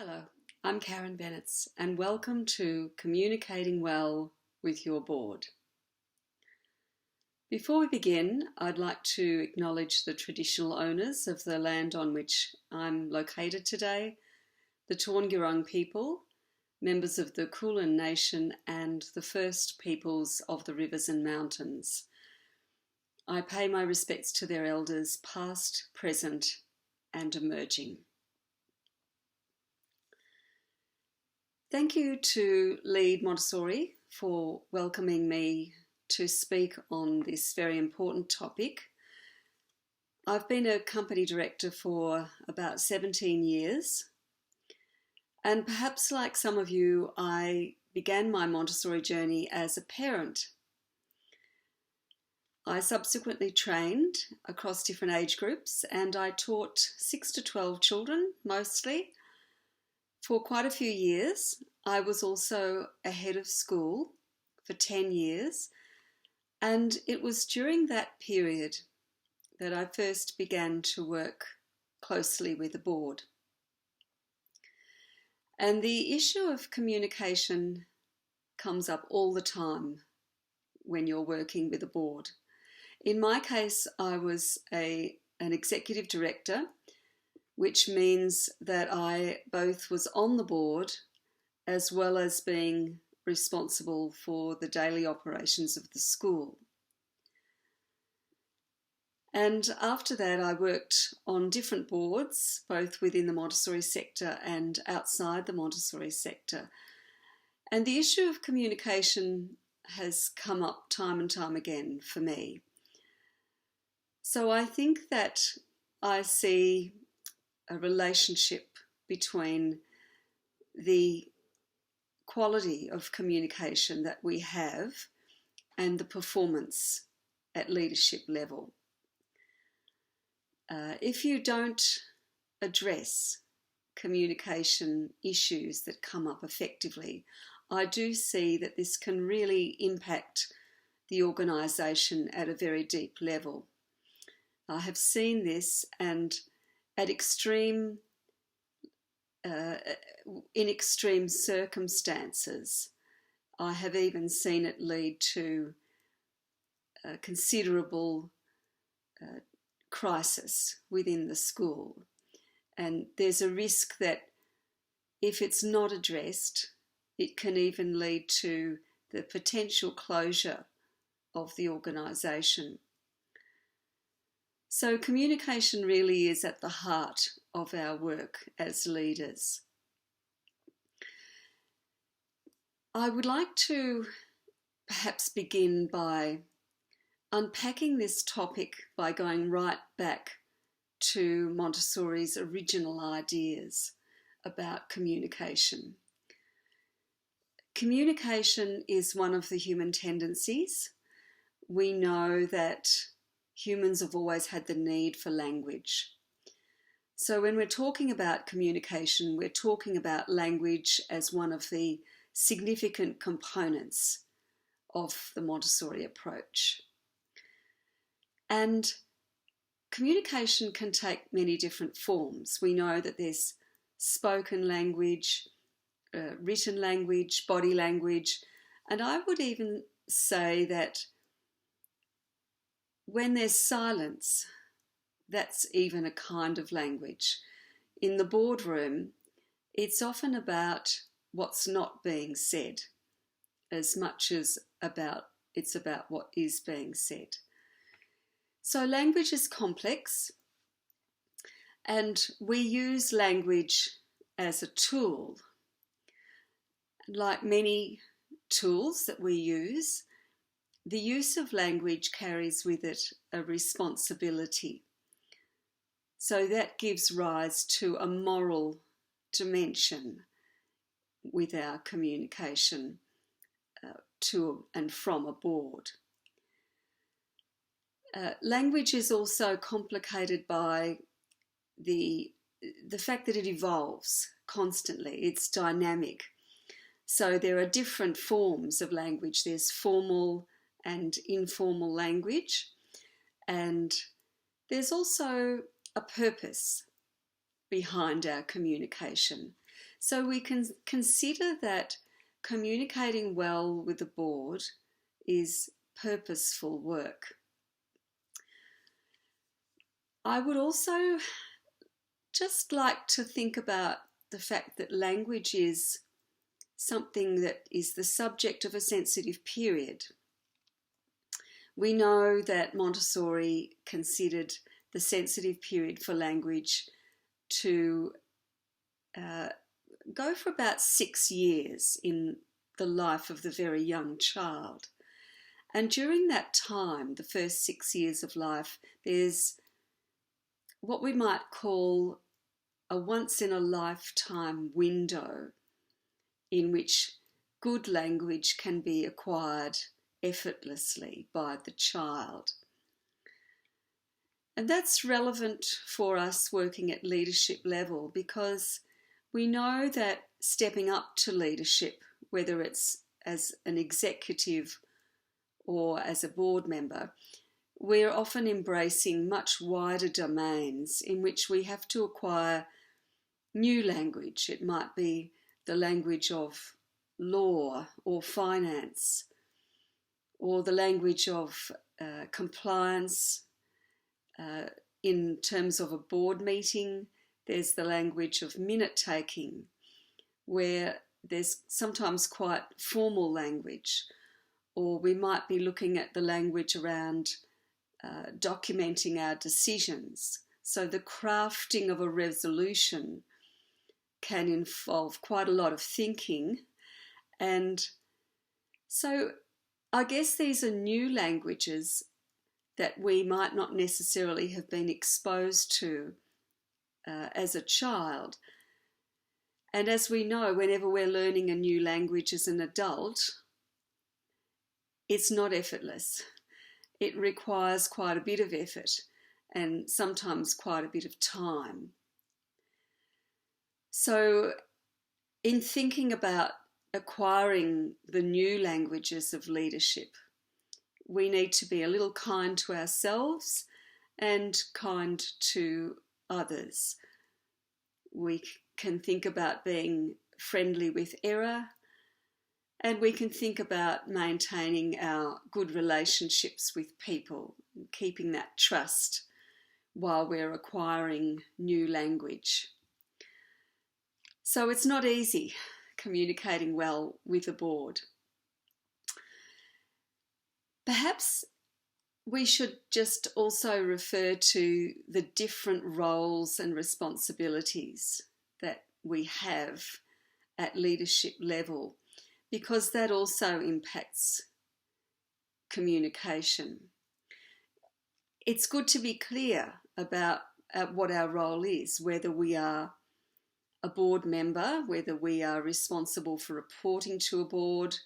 Hello, I'm Karen Bennetts and welcome to Communicating Well with Your Board. Before we begin, I'd like to acknowledge the traditional owners of the land on which I'm located today, the Taungurung people, members of the Kulin Nation and the First Peoples of the Rivers and Mountains. I pay my respects to their elders past, present and emerging. Thank you to Lead Montessori for welcoming me to speak on this very important topic. I've been a company director for about 17 years, and perhaps like some of you, I began my Montessori journey as a parent. I subsequently trained across different age groups and I taught 6 to 12 children mostly. For quite a few years. I was also a head of school for 10 years, and it was during that period that I first began to work closely with the board. And the issue of communication comes up all the time when you're working with a board. In my case, I was an executive director, which means that I both was on the board as well as being responsible for the daily operations of the school. And after that, I worked on different boards, both within the Montessori sector and outside the Montessori sector. And the issue of communication has come up time and time again for me. So I think that I see a relationship between the quality of communication that we have and the performance at leadership level. If you don't address communication issues that come up effectively, I do see that this can really impact the organisation at a very deep level. I have seen this, and in extreme circumstances, I have even seen it lead to considerable crisis within the school. And there's a risk that if it's not addressed, it can even lead to the potential closure of the organisation. So communication really is at the heart of our work as leaders. I would like to perhaps begin by unpacking this topic by going right back to Montessori's original ideas about communication. Communication is one of the human tendencies. We know that humans have always had the need for language. So when we're talking about communication, we're talking about language as one of the significant components of the Montessori approach. And communication can take many different forms. We know that there's spoken language, written language, body language, and I would even say that when there's silence, that's even a kind of language. In the boardroom, it's often about what's not being said as much as it's about what is being said. So language is complex, and we use language as a tool. Like many tools that we use, the use of language carries with it a responsibility. So that gives rise to a moral dimension with our communication to and from a board. Language is also complicated by the fact that it evolves constantly. It's dynamic. So there are different forms of language. There's formal and informal language, and there's also a purpose behind our communication. So we can consider that communicating well with the board is purposeful work. I would also just like to think about the fact that language is something that is the subject of a sensitive period. We know that Montessori considered the sensitive period for language to go for about 6 years in the life of the very young child. And during that time, the first 6 years of life, there's what we might call a once-in-a-lifetime window in which good language can be acquired effortlessly by the child. And that's relevant for us working at leadership level, because we know that stepping up to leadership, whether it's as an executive or as a board member, we're often embracing much wider domains in which we have to acquire new language. It might be the language of law or finance, or the language of compliance. In terms of a board meeting, there's the language of minute taking, where there's sometimes quite formal language, or we might be looking at the language around documenting our decisions. So the crafting of a resolution can involve quite a lot of thinking. And so I guess these are new languages that we might not necessarily have been exposed to as a child. And as we know, whenever we're learning a new language as an adult, it's not effortless. It requires quite a bit of effort and sometimes quite a bit of time. So in thinking about acquiring the new languages of leadership, we need to be a little kind to ourselves and kind to others. We can think about being friendly with error, and we can think about maintaining our good relationships with people and keeping that trust while we're acquiring new language. So it's not easy communicating well with a board. Perhaps we should just also refer to the different roles and responsibilities that we have at leadership level, because that also impacts communication. It's good to be clear about what our role is, whether we are a board member, whether we are responsible for reporting to a board.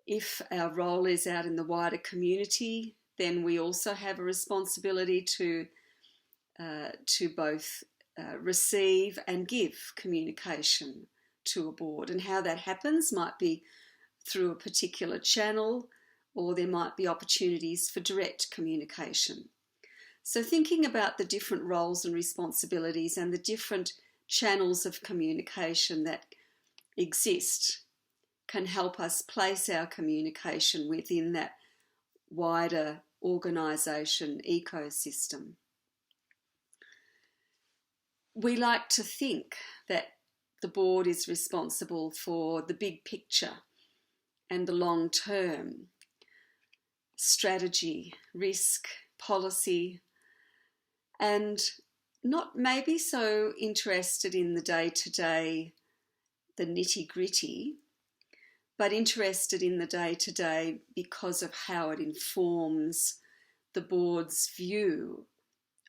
If our role is out in the wider community, then we also have a responsibility to both receive and give communication to a board. And how that happens might be through a particular channel, or there might be opportunities for direct communication. So thinking about the different roles and responsibilities and the different channels of communication that exist can help us place our communication within that wider organisation ecosystem. We like to think that the board is responsible for the big picture and the long term, strategy, risk, policy, and not maybe so interested in the day-to-day, the nitty-gritty, but interested in the day-to-day because of how it informs the board's view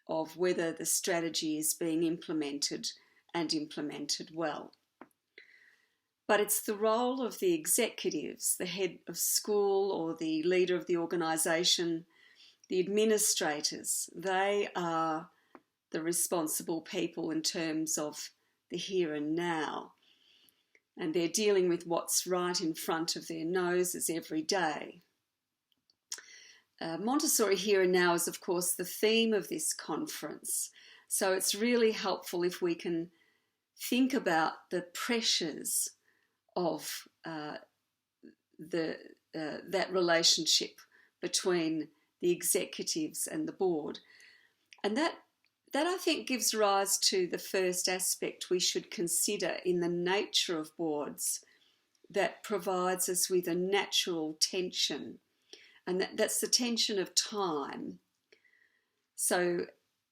of whether the strategy is being implemented and implemented well. But it's the role of the executives, the head of school or the leader of the organisation, the administrators. They are the responsible people in terms of the here and now. And they're dealing with what's right in front of their noses every day. Montessori Here and Now is, of course, the theme of this conference. So it's really helpful if we can think about the pressures of that relationship between the executives and the board. And that I think gives rise to the first aspect we should consider in the nature of boards that provides us with a natural tension, and that's the tension of time. So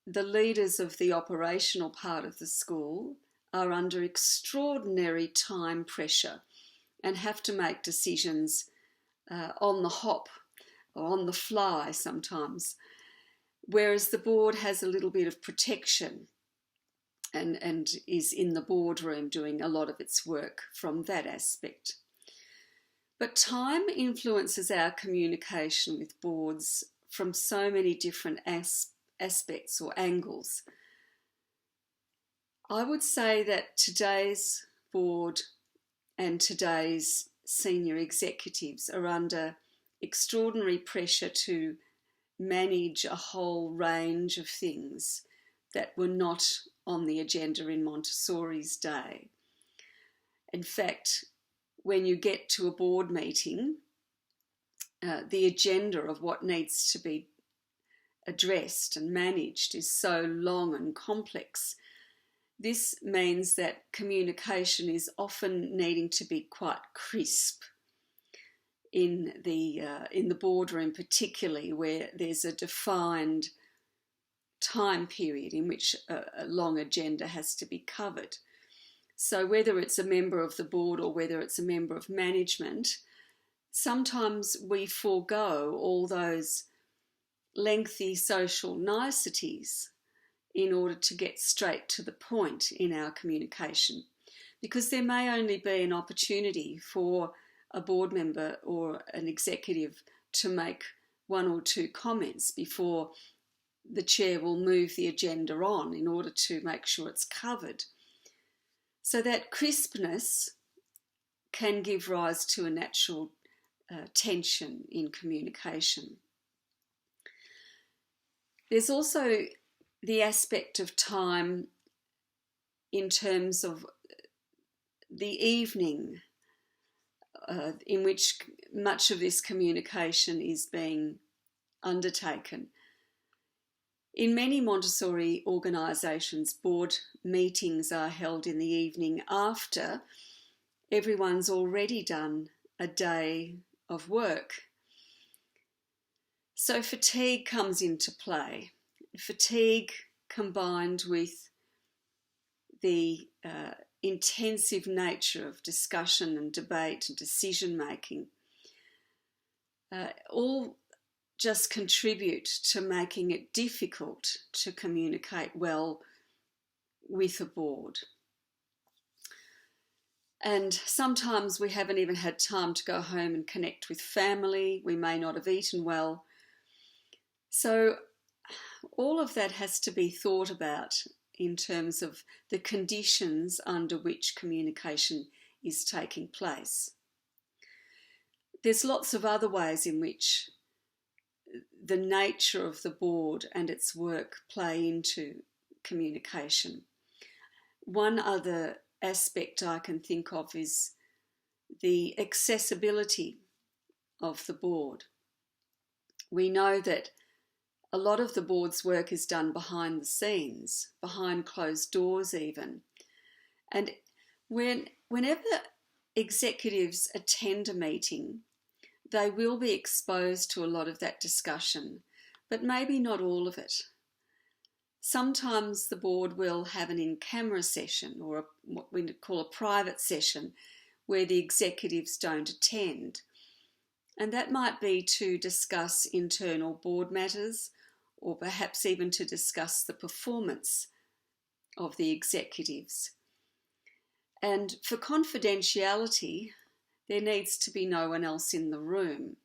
the leaders of the operational part of the school are under extraordinary time pressure and have to make decisions on the hop or on the fly sometimes, whereas the board has a little bit of protection and is in the boardroom doing a lot of its work from that aspect. But time influences our communication with boards from so many different aspects or angles. I would say that today's board and today's senior executives are under extraordinary pressure to manage a whole range of things that were not on the agenda in Montessori's day. In fact, when you get to a board meeting, the agenda of what needs to be addressed and managed is so long and complex. This means that communication is often needing to be quite crisp in the boardroom, particularly where there's a defined time period in which a long agenda has to be covered. So whether it's a member of the board or whether it's a member of management, sometimes we forego all those lengthy social niceties in order to get straight to the point in our communication, because there may only be an opportunity for a board member or an executive to make one or two comments before the chair will move the agenda on in order to make sure it's covered. So that crispness can give rise to a natural tension in communication. There's also the aspect of time in terms of the evening in which much of this communication is being undertaken. In many Montessori organisations, board meetings are held in the evening after everyone's already done a day of work. So fatigue comes into play. Fatigue combined with the intensive nature of discussion and debate and decision making all just contribute to making it difficult to communicate well with a board. And sometimes we haven't even had time to go home and connect with family. We may not have eaten well. So all of that has to be thought about in terms of the conditions under which communication is taking place. There's lots of other ways in which the nature of the board and its work play into communication. One other aspect I can think of is the accessibility of the board. We know that a lot of the board's work is done behind the scenes, behind closed doors even. And whenever executives attend a meeting, they will be exposed to a lot of that discussion, but maybe not all of it. Sometimes the board will have an in-camera session or what we call a private session where the executives don't attend. And that might be to discuss internal board matters or perhaps even to discuss the performance of the executives. And for confidentiality, there needs to be no one else in the room.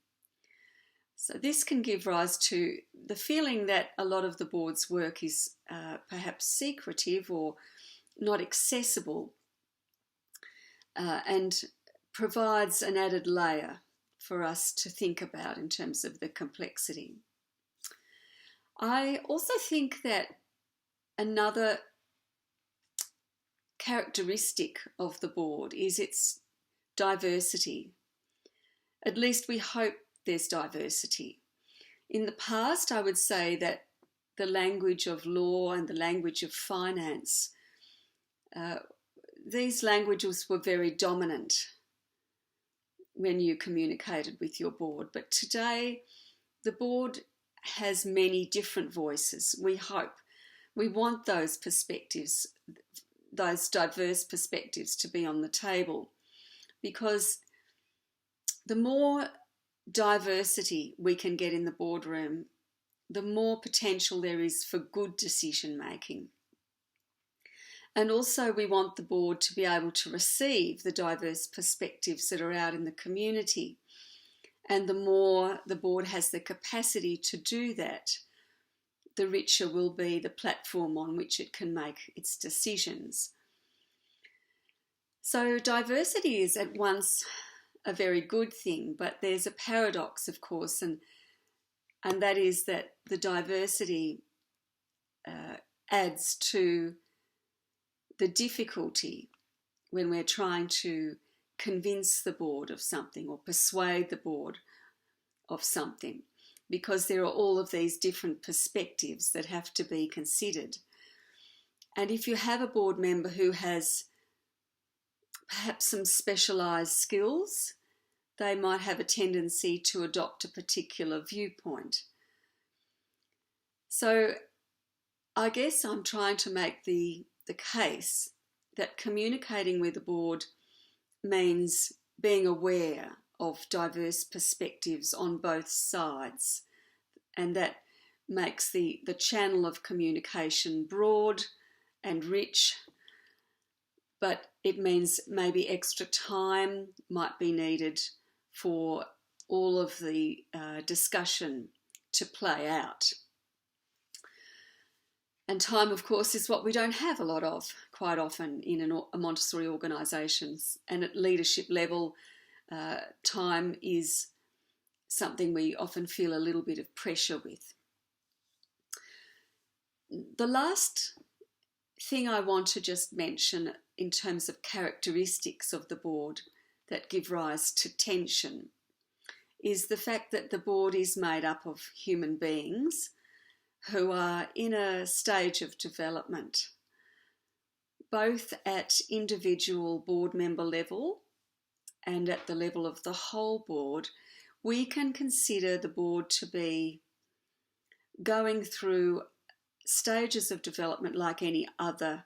So this can give rise to the feeling that a lot of the board's work is perhaps secretive or not accessible and provides an added layer for us to think about in terms of the complexity. I also think that another characteristic of the board is its diversity. At least we hope there's diversity. In the past, I would say that the language of law and the language of finance, these languages were very dominant when you communicated with your board. But today, the board has many different voices. We hope. We want those perspectives, those diverse perspectives to be on the table, because the more diversity we can get in the boardroom, the more potential there is for good decision making. And also we want the board to be able to receive the diverse perspectives that are out in the community. And the more the board has the capacity to do that, the richer will be the platform on which it can make its decisions. So diversity is at once a very good thing, but there's a paradox, of course, and that is that the diversity adds to the difficulty when we're trying to convince the board of something or persuade the board of something, because there are all of these different perspectives that have to be considered. And if you have a board member who has perhaps some specialised skills, they might have a tendency to adopt a particular viewpoint. So I guess I'm trying to make the case that communicating with the board means being aware of diverse perspectives on both sides, and that makes the channel of communication broad and rich, but it means maybe extra time might be needed for all of the discussion to play out. And time, of course, is what we don't have a lot of quite often in a Montessori organisation. And at leadership level, time is something we often feel a little bit of pressure with. The last thing I want to just mention in terms of characteristics of the board that give rise to tension is the fact that the board is made up of human beings who are in a stage of development, both at individual board member level and at the level of the whole board. We can consider the board to be going through stages of development like any other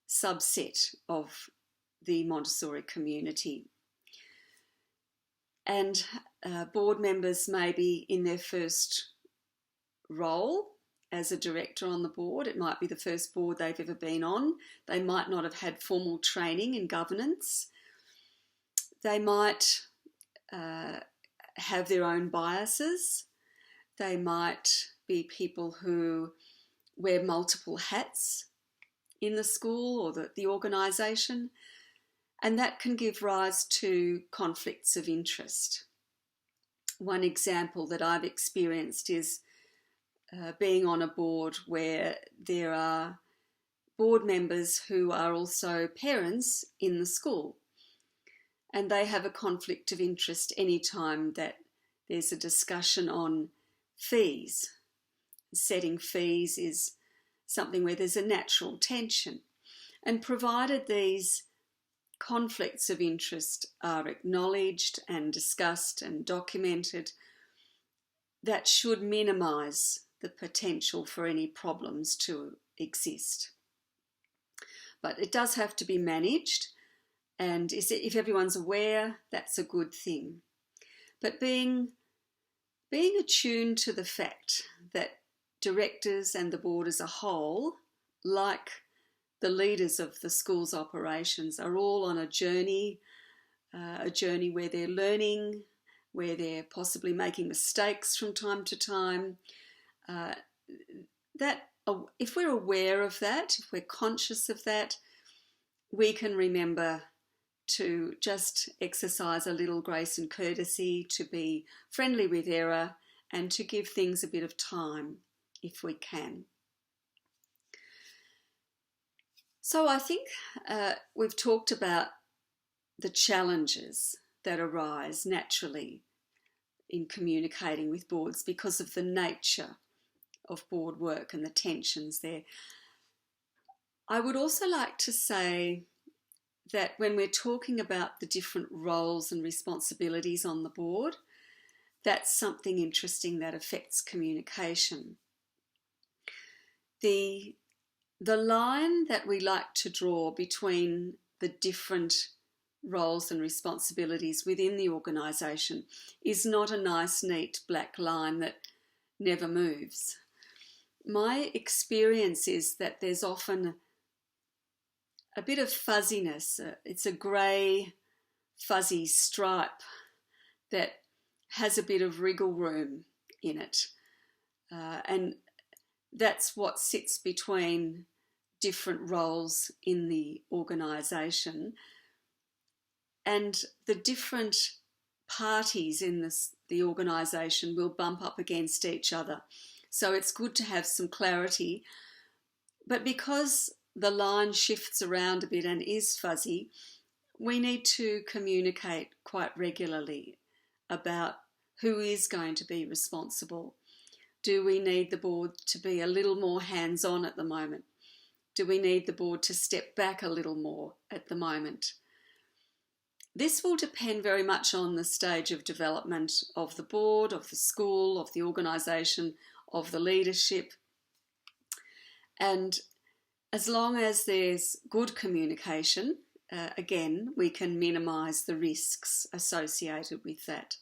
subset of the Montessori community. And board members may be in their first role as a director on the board. It might be the first board they've ever been on. They might not have had formal training in governance. They might have their own biases. They might be people who wear multiple hats in the school or the organisation, and that can give rise to conflicts of interest. One example that I've experienced is being on a board where there are board members who are also parents in the school, and they have a conflict of interest anytime that there's a discussion on fees. Setting fees is something where there's a natural tension, and provided these conflicts of interest are acknowledged and discussed and documented, that should minimise the potential for any problems to exist. But it does have to be managed, and if everyone's aware, that's a good thing. But being attuned to the fact that directors and the board as a whole, like the leaders of the school's operations, are all on a journey where they're learning, where they're possibly making mistakes from time to time. That if we're aware of that, if we're conscious of that, we can remember to just exercise a little grace and courtesy, to be friendly with error, and to give things a bit of time if we can. So I think we've talked about the challenges that arise naturally in communicating with boards because of the nature of board work and the tensions there. I would also like to say that when we're talking about the different roles and responsibilities on the board, that's something interesting that affects communication. The line that we like to draw between the different roles and responsibilities within the organisation is not a nice, neat black line that never moves. My experience is that there's often a bit of fuzziness. It's a grey, fuzzy stripe that has a bit of wriggle room in it. And that's what sits between different roles in the organisation, and the different parties in the organisation will bump up against each other. So it's good to have some clarity. But because the line shifts around a bit and is fuzzy, we need to communicate quite regularly about who is going to be responsible. Do we need the board to be a little more hands-on at the moment? Do we need the board to step back a little more at the moment? This will depend very much on the stage of development of the board, of the school, of the organisation, of the leadership. And as long as there's good communication, again, we can minimise the risks associated with that.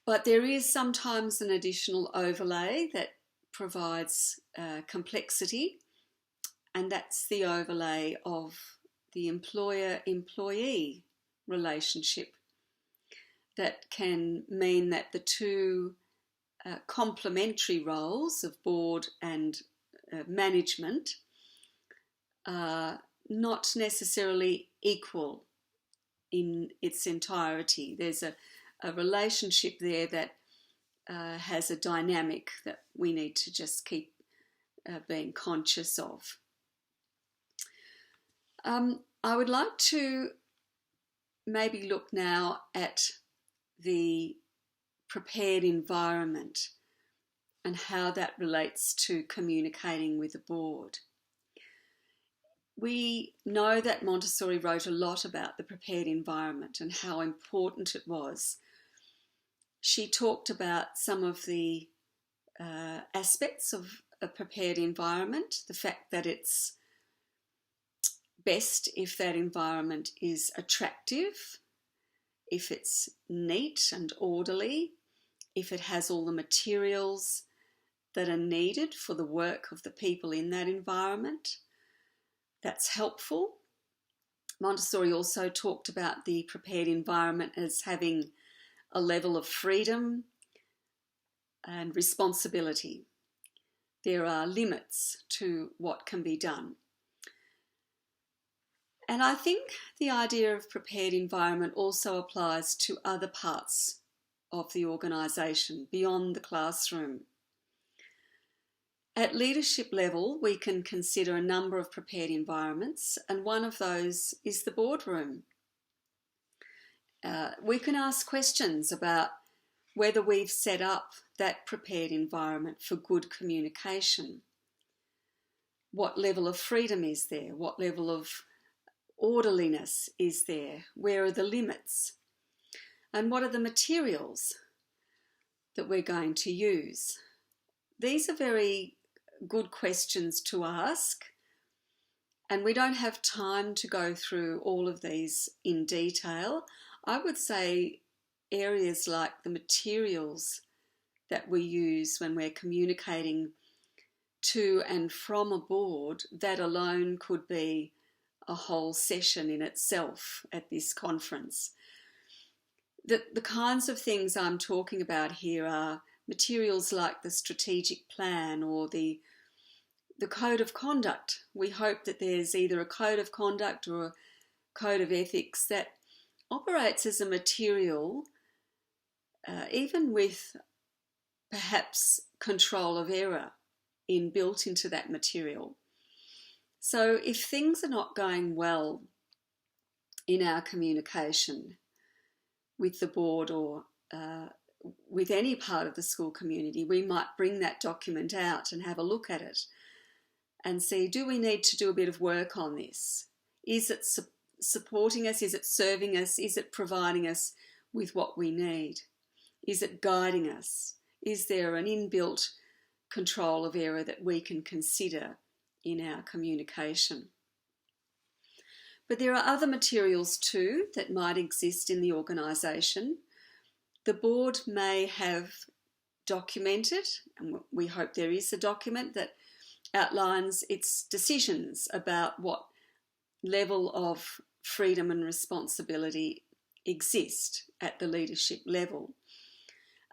But there is sometimes an additional overlay that provides complexity, and that's the overlay of the employer-employee relationship. That can mean that the two complementary roles of board and management are not necessarily equal in its entirety. There's a relationship there that has a dynamic that we need to just keep being conscious of. I would like to maybe look now at the prepared environment and how that relates to communicating with the board. We know that Montessori wrote a lot about the prepared environment and how important it was. She talked about some of the aspects of a prepared environment, the fact that it's best if that environment is attractive, if it's neat and orderly, if it has all the materials that are needed for the work of the people in that environment. That's helpful. Montessori also talked about the prepared environment as having a level of freedom and responsibility. There are limits to what can be done. And I think the idea of prepared environment also applies to other parts of the organisation beyond the classroom. At leadership level, we can consider a number of prepared environments, and one of those is the boardroom. We can ask questions about whether we've set up that prepared environment for good communication. What level of freedom is there? What level of orderliness is there? Where are the limits? And what are the materials that we're going to use? These are very good questions to ask, and we don't have time to go through all of these in detail. I would say areas like the materials that we use when we're communicating to and from a board, that alone could be a whole session in itself at this conference. The kinds of things I'm talking about here are materials like the strategic plan or the code of conduct. We hope that there's either a code of conduct or a code of ethics that operates as a material, even with perhaps control of error inbuilt into that material. So if things are not going well in our communication with the board or with any part of the school community, we might bring that document out and have a look at it and see, do we need to do a bit of work on this? Is it supporting us? Is it serving us? Is it providing us with what we need? Is it guiding us? Is there an inbuilt control of error that we can consider in our communication? But there are other materials too that might exist in the organisation. The board may have documented, and we hope there is a document that outlines its decisions about what level of freedom and responsibility exist at the leadership level.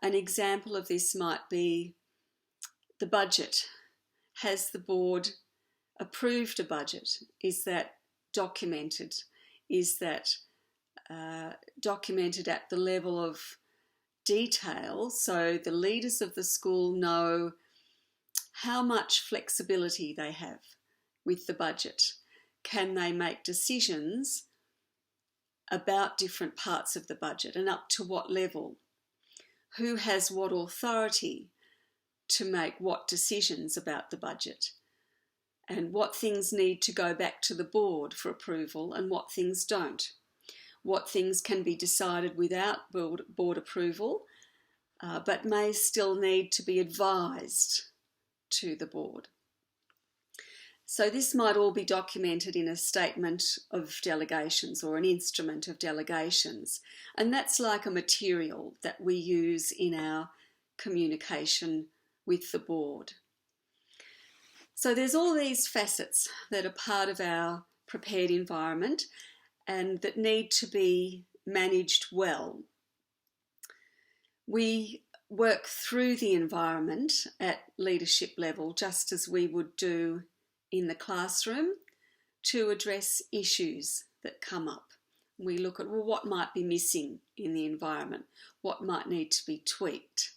An example of this might be the budget. Has the board approved a budget? Is that documented? Is that documented at the level of detail so the leaders of the school know how much flexibility they have with the budget? Can they make decisions about different parts of the budget and up to what level? Who has what authority to make what decisions about the budget? And what things need to go back to the board for approval and what things don't? What things can be decided without board approval but may still need to be advised to the board? So this might all be documented in a statement of delegations or an instrument of delegations. And that's like a material that we use in our communication with the board. So there's all these facets that are part of our prepared environment and that need to be managed well. We work through the environment at leadership level just as we would do in the classroom to address issues that come up. We look at, well, what might be missing in the environment? What might need to be tweaked?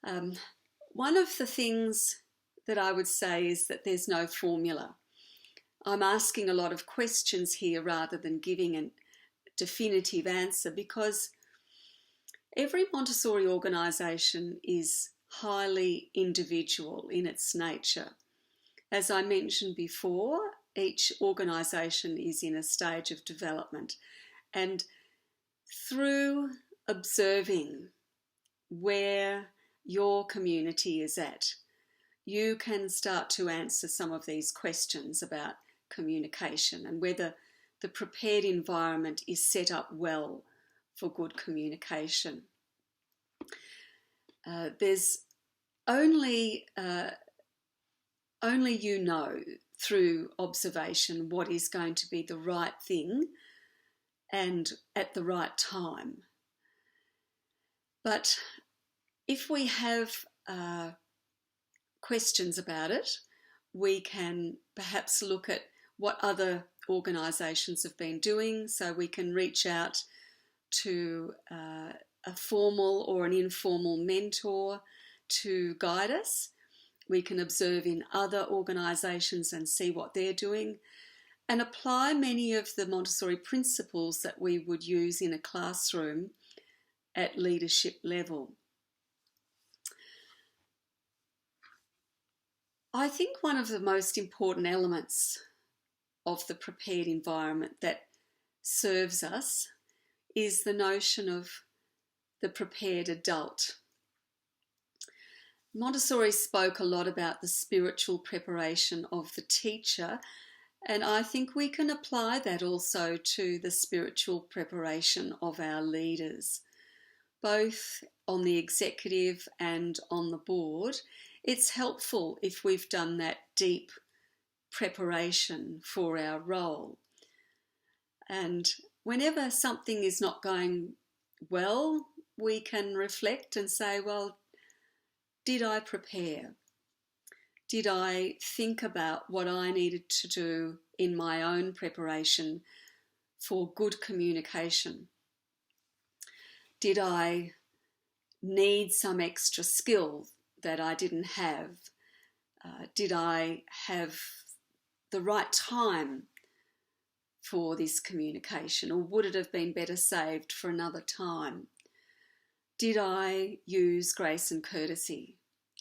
One of the things that I would say is that there's no formula. I'm asking a lot of questions here rather than giving a definitive answer because every Montessori organisation is highly individual in its nature. As I mentioned before, each organisation is in a stage of development, and through observing where your community is at, you can start to answer some of these questions about communication and whether the prepared environment is set up well for good communication. There's only you know through observation what is going to be the right thing and at the right time. But if we have questions about it, we can perhaps look at what other organisations have been doing, so we can reach out to a formal or an informal mentor to guide us. We can observe in other organisations and see what they're doing and apply many of the Montessori principles that we would use in a classroom at leadership level. I think one of the most important elements of the prepared environment that serves us is the notion of the prepared adult. Montessori spoke a lot about the spiritual preparation of the teacher, and I think we can apply that also to the spiritual preparation of our leaders, both on the executive and on the board. It's helpful if we've done that deep preparation for our role. And whenever something is not going well, we can reflect and say, well, did I prepare? Did I think about what I needed to do in my own preparation for good communication? Did I need some extra skill that I didn't have Did I have the right time for this communication, or would it have been better saved for another time? Did I use grace and courtesy?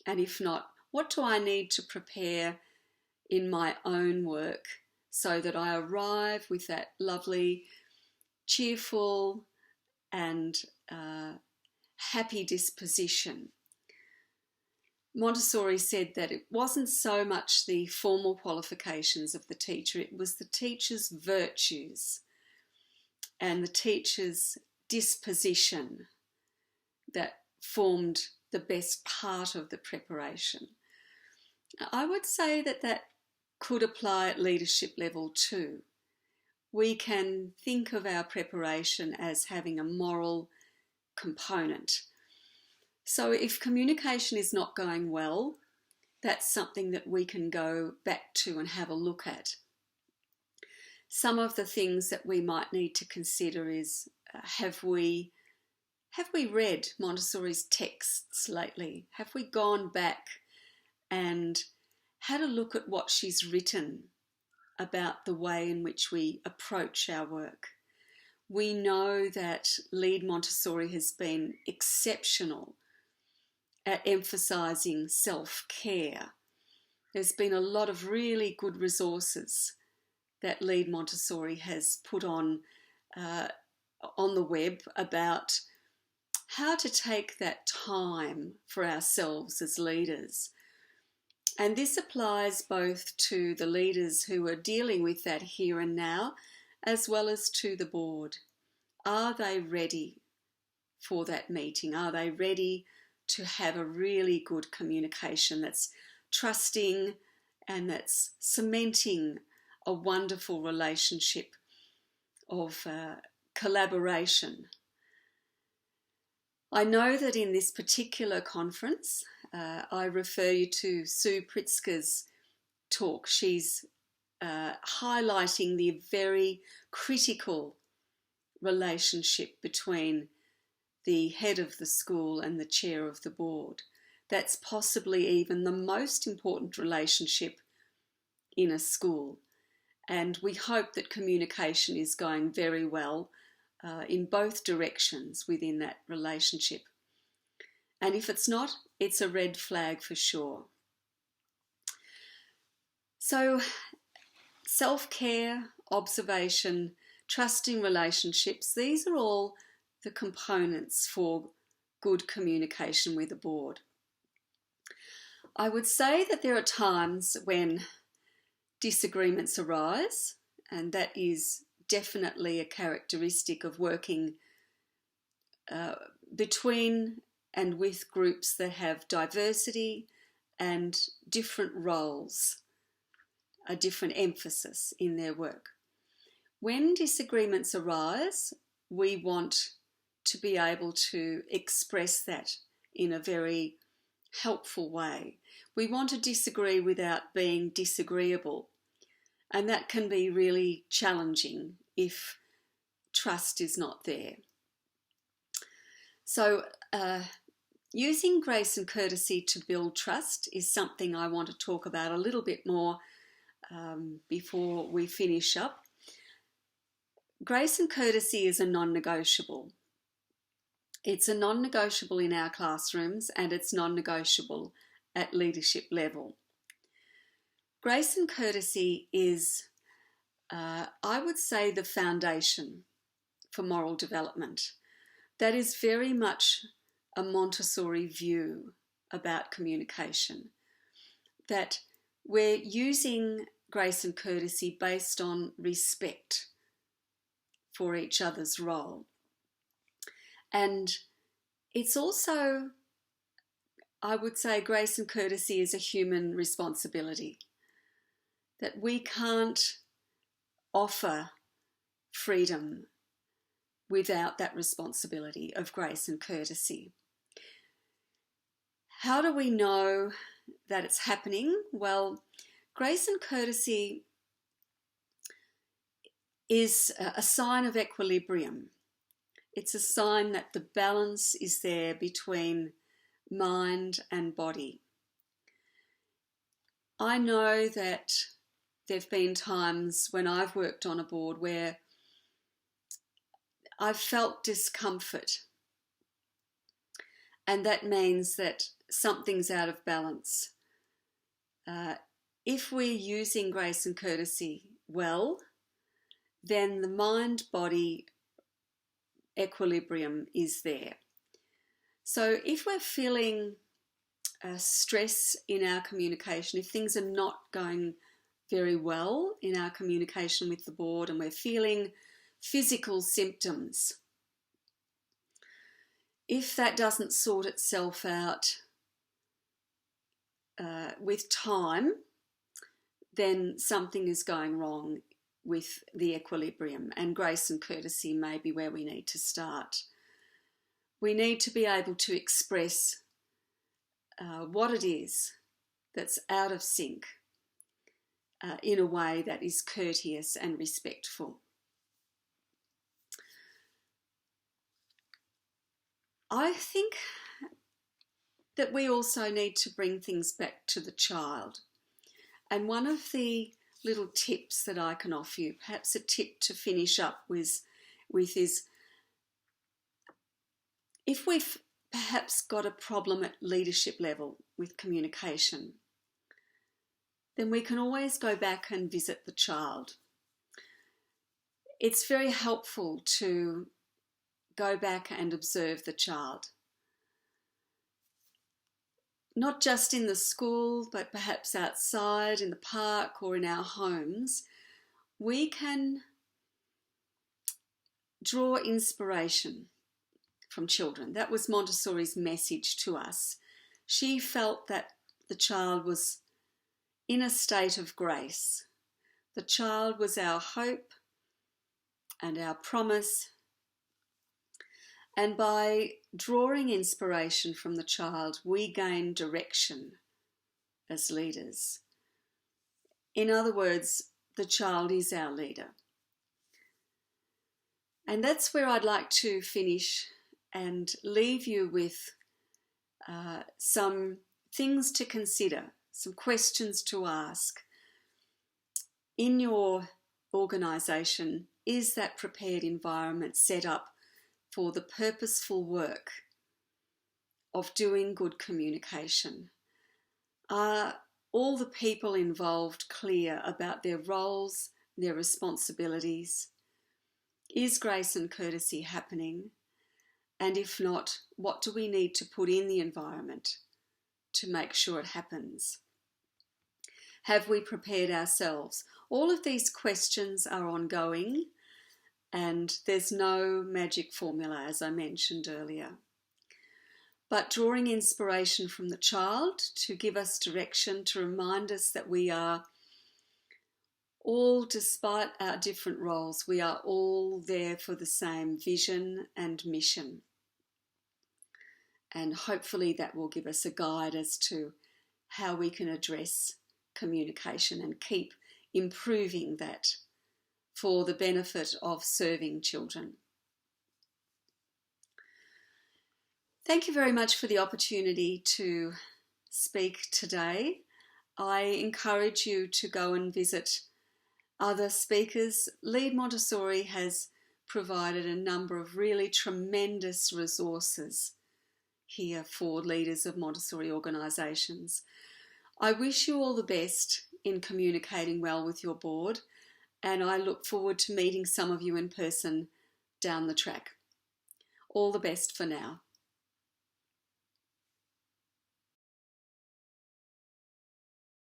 And if not, what do I need to prepare in my own work so that I arrive with that lovely, cheerful and happy disposition? Montessori said that it wasn't so much the formal qualifications of the teacher, it was the teacher's virtues and the teacher's disposition that formed the best part of the preparation. I would say that that could apply at leadership level too. We can think of our preparation as having a moral component. So if communication is not going well, that's something that we can go back to and have a look at. Some of the things that we might need to consider is, have we read Montessori's texts lately? Have we gone back and had a look at what she's written about the way in which we approach our work? We know that Lead Montessori has been exceptional at emphasising self-care. There's been a lot of really good resources that Lead Montessori has put on the web about how to take that time for ourselves as leaders. And this applies both to the leaders who are dealing with that here and now, as well as to the board. Are they ready for that meeting? Are they ready to have a really good communication that's trusting and that's cementing a wonderful relationship of collaboration? I know that in this particular conference, I refer you to Sue Pritzker's talk. She's highlighting the very critical relationship between the head of the school and the chair of the board. That's possibly even the most important relationship in a school. And we hope that communication is going very well in both directions within that relationship. And if it's not, it's a red flag for sure. So self-care, observation, trusting relationships, these are all the components for good communication with the board. I would say that there are times when disagreements arise, and that is definitely a characteristic of working between and with groups that have diversity and different roles, a different emphasis in their work. When disagreements arise, we want to be able to express that in a very helpful way. We want to disagree without being disagreeable, and that can be really challenging if trust is not there. So using grace and courtesy to build trust is something I want to talk about a little bit more before we finish up. Grace and courtesy is a non-negotiable. It's a non-negotiable in our classrooms, and it's non-negotiable at leadership level. Grace and courtesy is, I would say, the foundation for moral development. That is very much a Montessori view about communication, that we're using grace and courtesy based on respect for each other's role. And it's also, I would say, grace and courtesy is a human responsibility, that we can't offer freedom without that responsibility of grace and courtesy. How do we know that it's happening? Well, grace and courtesy is a sign of equilibrium. It's a sign that the balance is there between mind and body. I know that there have been times when I've worked on a board where I've felt discomfort, and that means that something's out of balance. If we're using grace and courtesy well, then the mind-body equilibrium is there. So if we're feeling stress in our communication, if things are not going very well in our communication with the board and we're feeling physical symptoms, if that doesn't sort itself out with time, then something is going wrong with the equilibrium, and grace and courtesy may be where we need to start. We need to be able to express what it is that's out of sync in a way that is courteous and respectful. I think that we also need to bring things back to the child. And one of the little tips that I can offer you, perhaps a tip to finish up with is, if we've perhaps got a problem at leadership level with communication, then we can always go back and visit the child. It's very helpful to go back and observe the child. Not just in the school, but perhaps outside, in the park or in our homes. We can draw inspiration from children. That was Montessori's message to us. She felt that the child was in a state of grace. The child was our hope and our promise. And by drawing inspiration from the child, we gain direction as leaders. In other words, the child is our leader. And that's where I'd like to finish and leave you with some things to consider, some questions to ask. In your organisation, is that prepared environment set up for the purposeful work of doing good communication? Are all the people involved clear about their roles, their responsibilities? Is grace and courtesy happening? And if not, what do we need to put in the environment to make sure it happens? Have we prepared ourselves? All of these questions are ongoing, and there's no magic formula, as I mentioned earlier. But drawing inspiration from the child to give us direction, to remind us that we are all, despite our different roles, we are all there for the same vision and mission. And hopefully that will give us a guide as to how we can address communication and keep improving that for the benefit of serving children. Thank you very much for the opportunity to speak today. I encourage you to go and visit other speakers. Lead Montessori has provided a number of really tremendous resources here for leaders of Montessori organisations. I wish you all the best in communicating well with your board, and I look forward to meeting some of you in person down the track. All the best for now.